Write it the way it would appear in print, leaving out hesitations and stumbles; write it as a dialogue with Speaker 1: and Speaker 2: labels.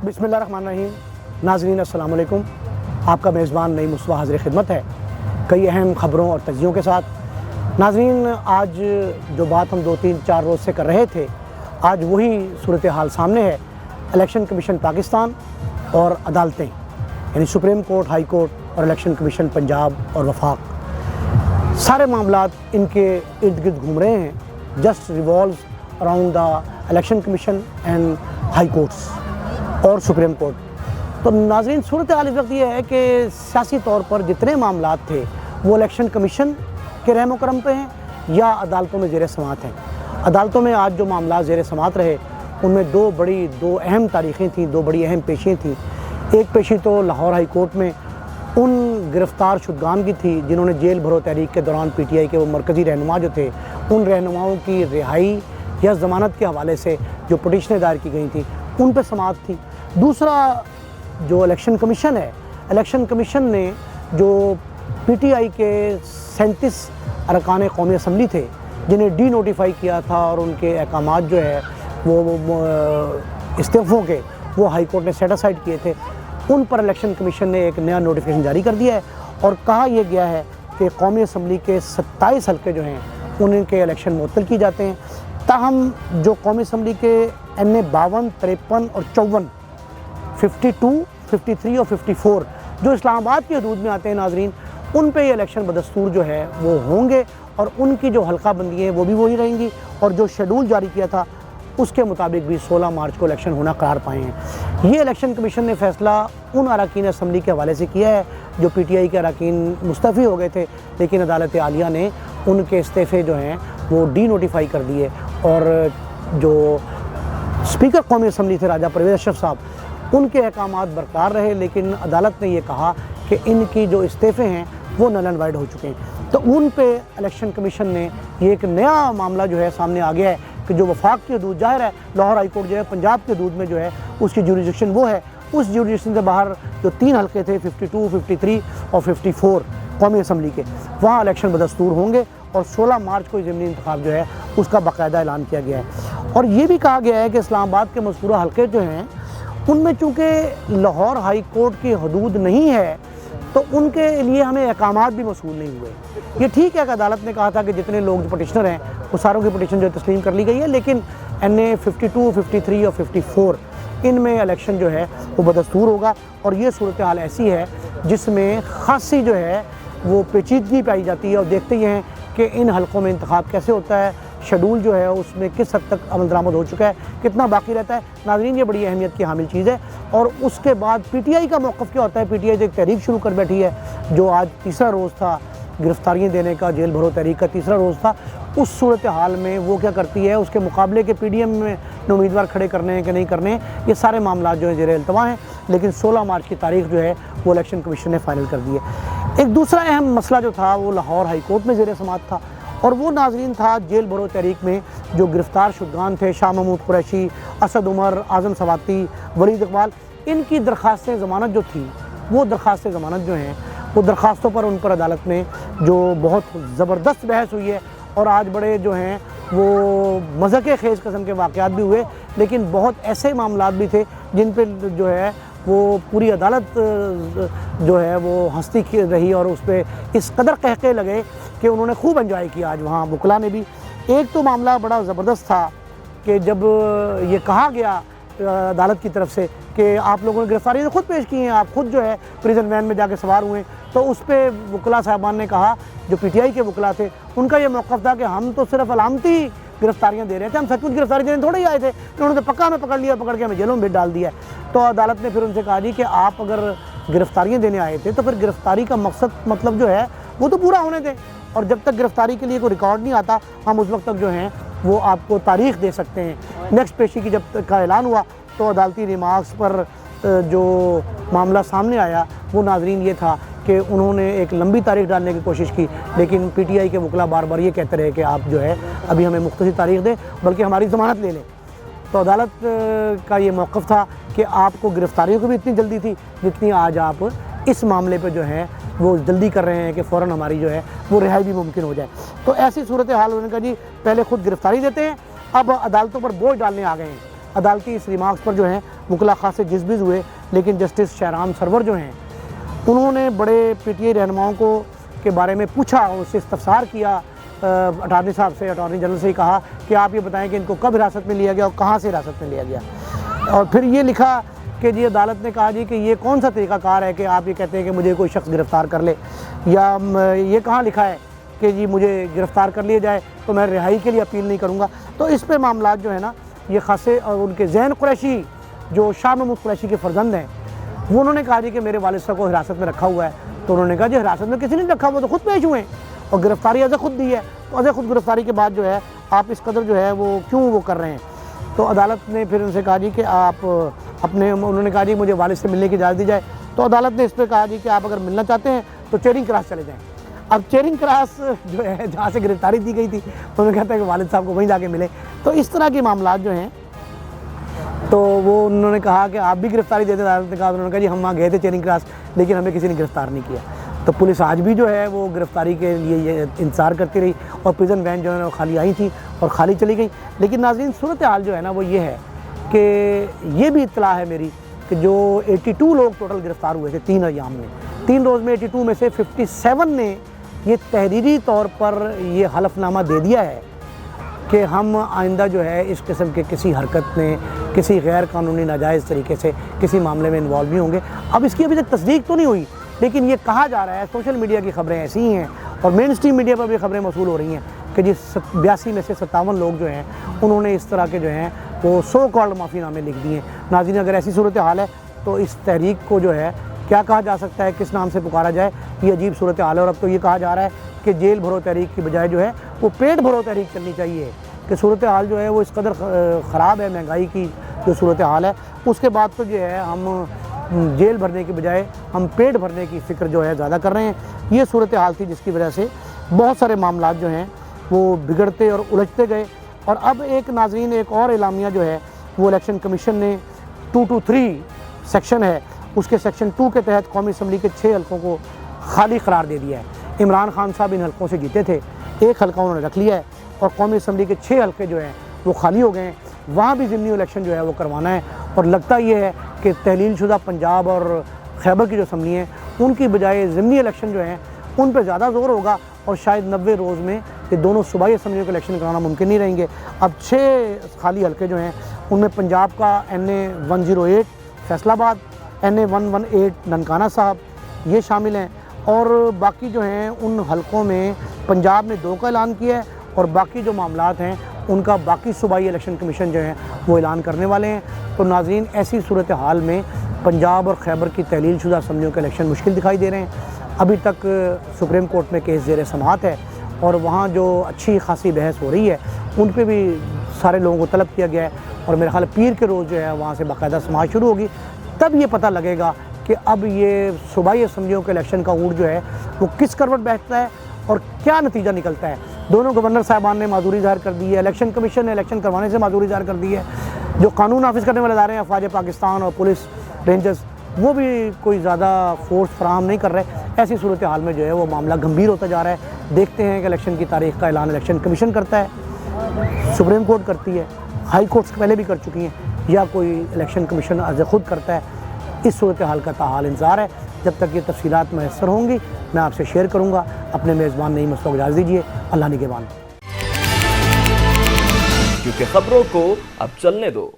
Speaker 1: बिस्मिल्लाहिर्रहमानिर्रहीम। नाज़रीन अस्सलाम वालेकुम। आपका मेज़बान नईम मुस्तफ़ा हाज़िर खिदमत है कई अहम ख़बरों और तज्ज़ियों के साथ। नाज़रीन, आज जो बात हम 2-3-4 रोज़ से कर रहे थे, आज वही सूरत हाल सामने है। इलेक्शन कमीशन पाकिस्तान और अदालतें यानी सुप्रीम कोर्ट, हाई कोर्ट और इलेक्शन कमीशन पंजाब और वफाक, सारे मामलात इनके इर्द गिर्द घूम रहे हैं। Just revolve around the election commission and high courts और सुप्रीम कोर्ट। तो नाज़रीन, सूरत हाल इस वक्त ये है कि सियासी तौर पर जितने मामलात थे वो इलेक्शन कमीशन के रहम करम पे हैं या अदालतों में ज़ेर समाअत हैं। अदालतों में आज जो मामला ज़ेर समाअत रहे उनमें दो अहम तारीख़ें थीं, दो बड़ी अहम पेशियाँ थीं। एक पेशी तो लाहौर हाई कोर्ट में उन गिरफ़्तार शुदगान की थी जिन्होंने जेल भरो तहरीक के दौरान PTI के वो मरकज़ी रहनुमा जो थे, उन रहनुमाओं की रिहाई या ज़मानत के हवाले से जो पटिशनें दायर की गई थी उन पर समाअत थी। दूसरा जो इलेक्शन कमीशन है, इलेक्शन कमीशन ने जो PTI के 37 अरकान कौमी असम्बली थे जिन्हें डी नोटिफाई किया था और उनके अहकामात जो है वो इस्तीफ़ों के वो हाई कोर्ट ने सेट असाइड किए थे, उन पर इलेक्शन कमीशन ने एक नया नोटिफिकेशन जारी कर दिया है और कहा यह गया है कि कौमी असम्बली के 27 हल्के जो हैं उनके इलेक्शन मुअत्तल किए जाते हैं। ताहम जो कौमी असम्बली के NA 52, 53 और 54, 52, 53 और 54 जो इस्लामाबाद की हदूद में आते हैं नाजरीन, उन पे ये इलेक्शन बदस्तूर जो है वो होंगे और उनकी जो हल्का बंदी है वो भी वही रहेंगी और जो शेड्यूल जारी किया था उसके मुताबिक भी 16 मार्च को इलेक्शन होना करार पाए हैं। ये इलेक्शन कमीशन ने फ़ैसला उन अरकान असम्बली के हवाले से किया है जो PTI के अरकान मुस्तफ़ी हो गए थे, लेकिन अदालत आलिया ने उनके इस्तीफ़े जो हैं वो डी नोटिफाई कर दिए और जो स्पीकर कौमी असम्बली थे राजा परवेज़ अशरफ साहब, उनके अहकामात बरकरार रहे, लेकिन अदालत ने यह कहा कि इनकी जो इस्तीफ़े हैं वो नल एंड वाइड हो चुके हैं। तो उन पे इलेक्शन कमीशन ने ये एक नया मामला जो है सामने आ गया है कि जो वफाक की हदूद ज़ाहिर है लाहौर हाई कोर्ट जो है पंजाब की हदूद में जो है उसकी जुरिडिक्शन वो है, उस जुरिडिक्शन से बाहर जो 3 हल्के थे 52, 53 और 54 कौमी असम्बली के, वहाँ इलेक्शन बदस्तूर होंगे और 16 मार्च को ज़मीनी इंतखाब जो है उसका बाकायदा ऐलान किया गया है। और ये भी कहा गया है कि इस्लामाबाद के मज़कूरा हल्के जो हैं उनमें चूँकि लाहौर हाई कोर्ट की हदूद नहीं है तो उनके लिए हमें अहकामात भी मौसूल नहीं हुए। ये ठीक है कि अदालत ने कहा था कि जितने लोग जो पटिशनर हैं वो सारों की पटिशन जो तस्लीम कर ली गई है, लेकिन NA 52, 53 और 54 इनमें इलेक्शन जो है वो बदस्तूर होगा। और ये सूरत हाल ऐसी है जिसमें ख़ासी जो है वो पेचीदगी पाई जाती है और देखते ही हैं कि इन हलकों में इंतखाब कैसे होता है, शेड्यूल जो है उसमें किस हद तक अमल दरामद हो चुका है, कितना बाकी रहता है। नाज़रीन, ये बड़ी अहमियत की हामिल चीज़ है। और उसके बाद PTI का मौक़िफ़ क्या होता है? PTI तो एक तहरीक शुरू कर बैठी है जो आज तीसरा रोज़ था गिरफ़्तारियाँ देने का, जेल भरो तहरीक का तीसरा रोज़ था। उस सूरत हाल में वो क्या करती है, उसके मुकाबले के PDM में उम्मीदवार खड़े करने हैं कि नहीं करने हैं, ये सारे मामला जो है ज़ेर इल्तवा हैं। लेकिन 16 मार्च की तारीख़ जो है वो इलेक्शन कमीशन ने फ़ाइनल कर दी है। एक दूसरा अहम मसला जो था वो लाहौर हाई कोर्ट में ज़ेर समाअत था और वो नाजरीन था जेल भरो तहरीक में जो गिरफ़्तार शुदगान थे, शाह महमूद कुरैशी, असद उमर, आज़म सवाती, वलीद इकबाल, इनकी दरख्वास्त ज़मानत जो थी वो दरख्वास्त ज़मानत जो हैं वो दरख्वास्तों पर उन पर अदालत में जो बहुत ज़बरदस्त बहस हुई है और आज बड़े जो हैं वो मज़ाक़ खेज़ किस्म के वाक़यात भी हुए, लेकिन बहुत ऐसे मामलात भी थे जिन पर जो है वो पूरी अदालत जो है वो हंसती रही और उस पर इस कदर कहके लगे कि उन्होंने खूब एंजॉय किया आज वहाँ वकला ने भी। एक तो मामला बड़ा ज़बरदस्त था कि जब ये कहा गया अदालत की तरफ से कि आप लोगों ने गिरफ़्तारी तो खुद पेश की हैं, आप खुद जो है प्रिजन वैन में जाके सवार हुए, तो उस पर वकला साहबान ने कहा, जो PTI के वकला थे उनका ये मौक़िफ़ था कि हम तो सिर्फ अलामती गिरफ़्तारियाँ दे रहे थे, हम सचमुच गिरफ़्तारी देने थोड़े ही आए थे। उन्होंने तो पक्का हमें पकड़ लिया, पकड़ के हमें जेलों में डाल दिया। तो अदालत ने फिर उनसे कहा जी कि आप अगर गिरफ़्तारियाँ देने आए थे तो फिर गिरफ़्तारी का मकसद मतलब जो है वो तो पूरा होने दें, और जब तक गिरफ़्तारी के लिए कोई रिकॉर्ड नहीं आता हम उस वक्त तक जो हैं वो आपको तारीख़ दे सकते हैं। नेक्स्ट पेशी की जब तक का ऐलान हुआ तो अदालती रिमार्क्स पर जो मामला सामने आया वो नाजरीन ये था कि उन्होंने एक लंबी तारीख़ डालने की कोशिश की, लेकिन PTI के वकला बार बार ये कहते रहे कि आप जो है अभी हमें मुख्तसर तारीख़ दें, बल्कि हमारी ज़मानत ले लें। तो अदालत का ये मौक़िफ़ था कि आपको गिरफ़्तारियों की भी इतनी जल्दी थी जितनी आज आप इस मामले पे जो है वो जल्दी कर रहे हैं कि फ़ौरन हमारी जो है वो रिहाई भी मुमकिन हो जाए। तो ऐसी सूरत हाल उन्होंने कहा जी पहले खुद गिरफ़्तारी देते हैं, अब अदालतों पर बोझ डालने आ गए हैं عدالتی اس ریمارکس پر جو ہیں وکلا خاص سے جزبز ہوئے، لیکن جسٹس شہرام سرور جو ہیں انہوں نے بڑے پی ٹی آئی رہنماؤں کو کے بارے میں پوچھا، اس سے استفسار کیا اٹارنی صاحب سے، اٹارنی جنرل سے ہی کہا کہ آپ یہ بتائیں کہ ان کو کب حراست میں لیا گیا اور کہاں سے حراست میں لیا گیا، اور پھر یہ لکھا کہ جی عدالت نے کہا جی کہ یہ کون سا طریقہ کار ہے کہ آپ یہ کہتے ہیں کہ مجھے کوئی شخص گرفتار کر لے، یا یہ کہاں لکھا ہے کہ جی مجھے گرفتار کر لیا جائے تو میں رہائی کے لیے اپیل نہیں کروں گا۔ تو اس پہ معاملات جو ہے نا یہ خاصے، اور ان کے زین قریشی جو شاہ محمود قریشی کے فرزند ہیں وہ انہوں نے کہا جی کہ میرے والد صاحب کو حراست میں رکھا ہوا ہے، تو انہوں نے کہا جی حراست میں کسی نے رکھا، وہ تو خود پیش ہوئے ہیں اور گرفتاری از خود دی ہے، تو از خود گرفتاری کے بعد جو ہے آپ اس قدر جو ہے وہ کیوں وہ کر رہے ہیں۔ تو عدالت نے پھر ان سے کہا جی کہ آپ اپنے، انہوں نے کہا جی مجھے والد سے ملنے کی اجازت دی جائے، تو عدالت نے اس پہ کہا جی کہ آپ اگر ملنا چاہتے ہیں تو چیرنگ کراس چلے جائیں۔ اب چیرنگ کراس جو ہے جہاں سے گرفتاری دی گئی تھی انہوں نے کہتا ہے کہ والد صاحب کو وہیں جا کے ملے، تو اس طرح کے معاملات جو ہیں تو وہ انہوں نے کہا کہ آپ بھی گرفتاری دیتے، عدالت نے کہا، انہوں نے کہا جی ہم وہاں گئے تھے چیرنگ کراس لیکن ہمیں کسی نے گرفتار نہیں کیا۔ تو پولیس آج بھی جو ہے وہ گرفتاری کے لیے یہ انتظار کرتی رہی، اور پریزن وین جو ہے وہ خالی آئی تھی اور خالی چلی گئی۔ لیکن ناظرین صورتحال جو ہے نا وہ یہ ہے کہ یہ بھی اطلاع ہے میری کہ جو 82 لوگ ٹوٹل گرفتار ہوئے تھے 3 ایام میں، 3 روز میں 82 میں سے 57 نے یہ تحریری طور پر یہ حلف نامہ دے دیا ہے کہ ہم آئندہ جو ہے اس قسم کے کسی حرکت میں، کسی غیر قانونی ناجائز طریقے سے کسی معاملے میں انوالو نہیں ہوں گے۔ اب اس کی ابھی تک تصدیق تو نہیں ہوئی، لیکن یہ کہا جا رہا ہے، سوشل میڈیا کی خبریں ایسی ہی ہیں اور مین اسٹریم میڈیا پر بھی خبریں موصول ہو رہی ہیں کہ جی 82 میں سے 57 لوگ جو ہیں انہوں نے اس طرح کے جو ہیں وہ سو کالڈ معافی نامے لکھ دیے ہیں۔ ناظرین اگر ایسی صورتحال ہے تو اس تحریک کو جو ہے کیا کہا جا سکتا ہے، کس نام سے پکارا جائے، یہ عجیب صورتحال ہے۔ اور اب تو یہ کہا جا رہا ہے کہ جیل بھرو تحریک کی بجائے جو ہے وہ پیٹ بھرو تحریک چلنی چاہیے، کہ صورتحال جو ہے وہ اس قدر خراب ہے، مہنگائی کی جو صورتحال ہے، اس کے بعد تو جو ہے ہم جیل بھرنے کی بجائے ہم پیٹ بھرنے کی فکر جو ہے زیادہ کر رہے ہیں۔ یہ صورتحال تھی جس کی وجہ سے بہت سارے معاملات جو ہیں وہ بگڑتے اور الجھتے گئے۔ اور اب ایک ناظرین ایک اور اعلامیہ جو ہے وہ الیکشن کمیشن نے 223 سیکشن ہے، اس کے سیکشن 2 کے تحت قومی اسمبلی کے 6 حلقوں کو خالی قرار دے دیا ہے۔ عمران خان صاحب ان حلقوں سے جیتے تھے، 1 حلقہ انہوں نے رکھ لیا ہے اور قومی اسمبلی کے 6 حلقے جو ہیں وہ خالی ہو گئے ہیں، وہاں بھی ضمنی الیکشن جو ہے وہ کروانا ہے۔ اور لگتا یہ ہے کہ تحلیل شدہ پنجاب اور خیبر کی جو اسمبلی ہیں ان کی بجائے ضمنی الیکشن جو ہیں ان پہ زیادہ زور ہوگا، اور شاید 90 روز میں یہ دونوں صوبائی اسمبلیوں کے الیکشن کرانا ممکن نہیں رہیں گے۔ اب 6 خالی حلقے جو ہیں ان میں پنجاب کا NA 108 فیصل آباد، NA 118 ننکانہ صاحب یہ شامل ہیں، اور باقی جو ہیں ان حلقوں میں پنجاب نے 2 کا اعلان کیا ہے، اور باقی جو معاملات ہیں ان کا باقی صوبائی الیکشن کمیشن جو ہیں وہ اعلان کرنے والے ہیں۔ تو ناظرین ایسی صورتحال میں پنجاب اور خیبر کی تحلیل شدہ اسمبلیوں کے الیکشن مشکل دکھائی دے رہے ہیں۔ ابھی تک سپریم کورٹ میں کیس زیر سماعت ہے اور وہاں جو اچھی خاصی بحث ہو رہی ہے ان پہ بھی سارے لوگوں کو طلب کیا گیا ہے، اور میرا خیال پیر کے روز جو ہے وہاں سے باقاعدہ سماعت شروع ہوگی، تب یہ پتہ لگے گا کہ اب یہ صوبائی اسمبلیوں کے الیکشن کا اونٹ جو ہے وہ کس کروٹ بیٹھتا ہے اور کیا نتیجہ نکلتا ہے۔ دونوں گورنر صاحبان نے معذوری ظاہر کر دی ہے، الیکشن کمیشن نے الیکشن کروانے سے معذوری ظاہر کر دی ہے، جو قانون نافذ کرنے والے ادارے ہیں افواج پاکستان اور پولیس رینجرز وہ بھی کوئی زیادہ فورس فراہم نہیں کر رہے۔ ایسی صورتحال میں جو ہے وہ معاملہ گمبھیر ہوتا جا رہا ہے۔ دیکھتے ہیں کہ الیکشن کی تاریخ کا اعلان الیکشن کمیشن کرتا ہے، سپریم کورٹ کرتی ہے، ہائی کورٹس پہلے بھی کر چکی ہیں، یا کوئی الیکشن کمیشن از خود کرتا ہے۔ اس صورتحال کا تاحال انتظار ہے، جب تک یہ تفصیلات میسر ہوں گی میں آپ سے شیئر کروں گا۔ اپنے میزبان نعیم مسعود کو اجازت دیجیے، اللہ نگہبان۔
Speaker 2: کیونکہ خبروں کو اب چلنے دو۔